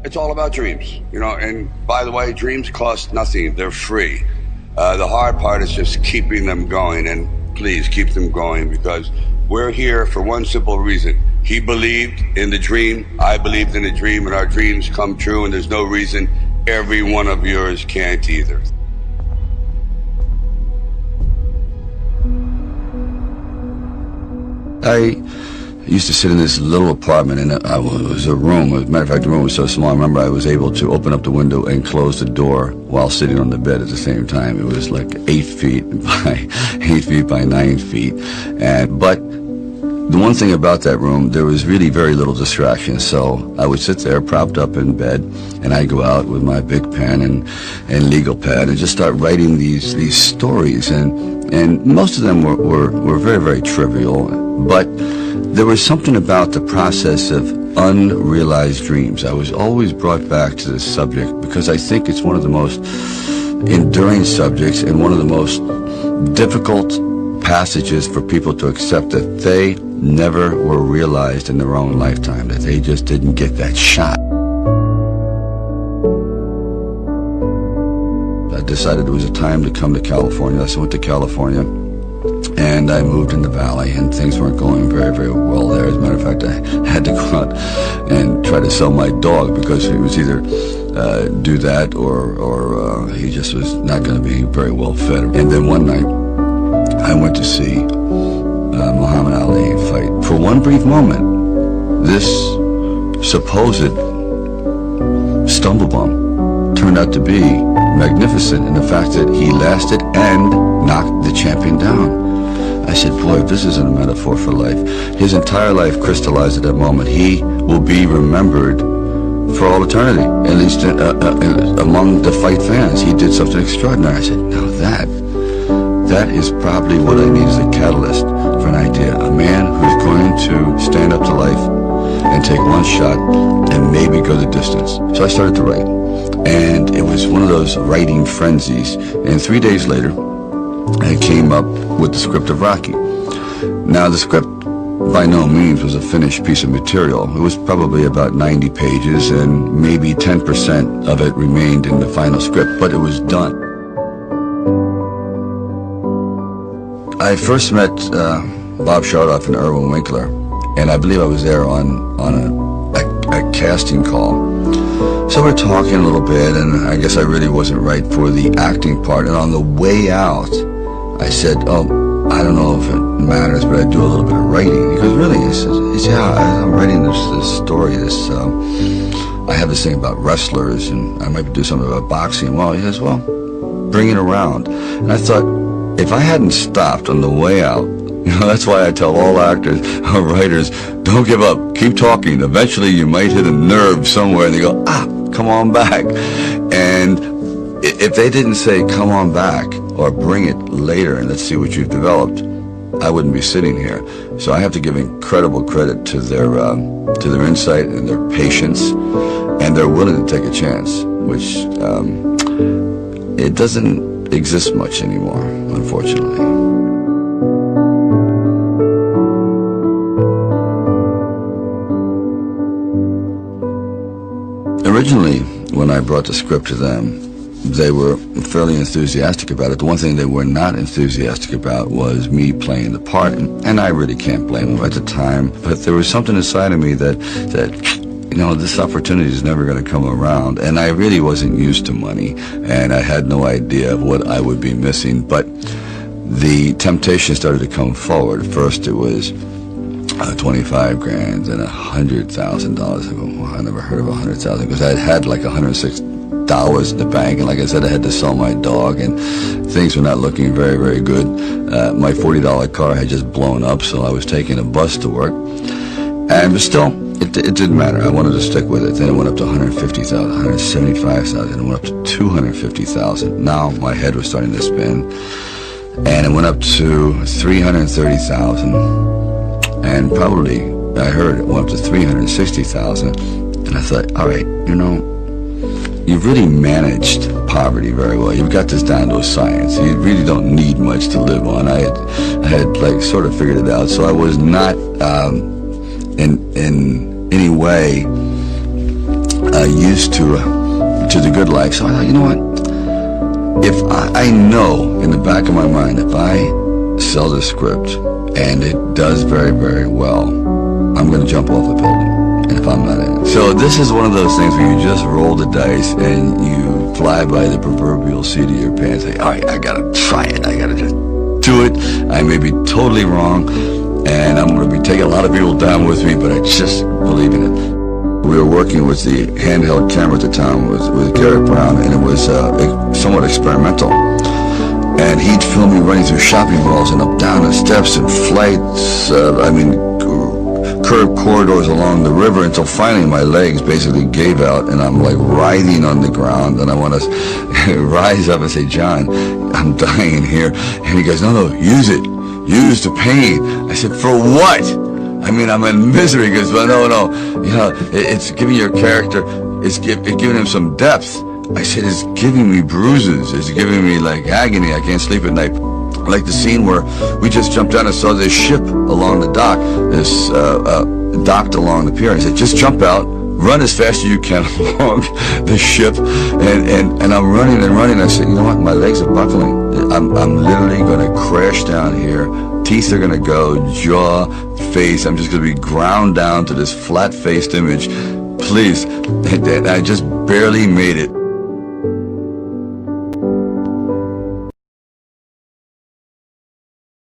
It's all about dreams, you know, and by the way, dreams cost nothing. They're free. The hard part is just keeping them going, and please keep them going, because we're here for one simple reason. He believed in the dream, I believed in the dream, and our dreams come true, and there's no reason every one of yours can't either. I used to sit in this little apartment, and it was a room. As a matter of fact, the room was so small, I remember I was able to open up the window and close the door while sitting on the bed at the same time. It was like 8 feet by 8 feet by 9 feet. But the one thing about that room, there was really very little distraction. So I would sit there propped up in bed, and I'd go out with my big pen and legal pad and just start writing these stories. And most of them were very, very trivial, but there was something about the process of unrealized dreams. I was always brought back to this subject because I think it's one of the most enduring subjects and one of the most difficult passages for people to accept, that they never were realized in their own lifetime, that they just didn't get that shot. I decided it was a time to come to California, so I went to California, and I moved in the valley, and things weren't going very, very well there. As a matter of fact, I had to go out and try to sell my dog, because it was either do that or he just was not going to be very well fed. And then one night, I went to see Muhammad Ali fight. For one brief moment, this supposed stumble bum turned out to be magnificent in the fact that he lasted and knocked the champion down. I said, boy, if this isn't a metaphor for life. His entire life crystallized at that moment. He will be remembered for all eternity, at least among the fight fans. He did something extraordinary. I said, now that is probably what I need as a catalyst for an idea. A man who's going to stand up to life and take one shot and maybe go the distance. So I started to write, and it was one of those writing frenzies. And 3 days later, I came up with the script of Rocky. Now, the script by no means was a finished piece of material. It was probably about 90 pages, and maybe 10% of it remained in the final script, but it was done. I first met Bob Chardoff and Irwin Winkler, and I believe I was there on a casting call. So we're talking a little bit, and I guess I really wasn't right for the acting part. And on the way out, I said, oh, I don't know if it matters, but I do a little bit of writing. He goes, really? He says, yeah, I'm writing this story. I have this thing about wrestlers, and I might do something about boxing. Well, he says, well, bring it around. And I thought, if I hadn't stopped on the way out, that's why I tell all actors or writers, don't give up, keep talking. Eventually you might hit a nerve somewhere and they go, come on back. And if they didn't say, come on back, or bring it later and let's see what you've developed, I wouldn't be sitting here. So I have to give incredible credit to their insight and their patience, and they're willing to take a chance, which it doesn't exist much anymore, unfortunately. Originally, when I brought the script to them, they were fairly enthusiastic about it. The one thing they were not enthusiastic about was me playing the part, and I really can't blame them at the time, but there was something inside of me that this opportunity is never going to come around, and I really wasn't used to money, and I had no idea of what I would be missing, but the temptation started to come forward. First it was 25 grand and $100,000. I go, well, I never heard of 100,000, because I had like $106 in the bank, and like I said, I had to sell my dog, and things were not looking very, very good. My $40 car had just blown up, so I was taking a bus to work, but still, it didn't matter. I wanted to stick with it. Then it went up to 150,000, 175,000, it went up to 250,000. Now my head was starting to spin, and it went up to 330,000, and probably I heard it went up to 360,000, and I thought, all right, you've really managed poverty very well. You've got this down to a science. You really don't need much to live on. I had like sort of figured it out. So I was not in any way used to the good life. So I thought, you know what? If I know in the back of my mind, if I sell this script and it does very, very well, I'm going to jump off a building. And if I'm not in it. So this is one of those things where you just roll the dice and you fly by the proverbial seat of your pants. Say, all right, I got to try it. I got to just do it. I may be totally wrong, and I'm going to be taking a lot of people down with me, but I just believe in it. We were working with the handheld camera at the time with Garrett Brown, and it was somewhat experimental. And he'd film me running through shopping malls and up down the steps and flights, curved corridors along the river, until finally my legs basically gave out and I'm like writhing on the ground, and I want to rise up and say, John, I'm dying here. And he goes, no, use it. Use the pain. I said, for what? I mean, I'm in misery. He goes, well, no, it's giving your character, it's giving him some depth. I said, it's giving me bruises. It's giving me like agony. I can't sleep at night. Like the scene where we just jumped down and saw this ship along the dock, docked along the pier. I said, just jump out, run as fast as you can along the ship, and I'm running and running. I said, you know what? My legs are buckling. I'm literally going to crash down here. Teeth are going to go, jaw, face. I'm just going to be ground down to this flat-faced image. Please. And I just barely made it.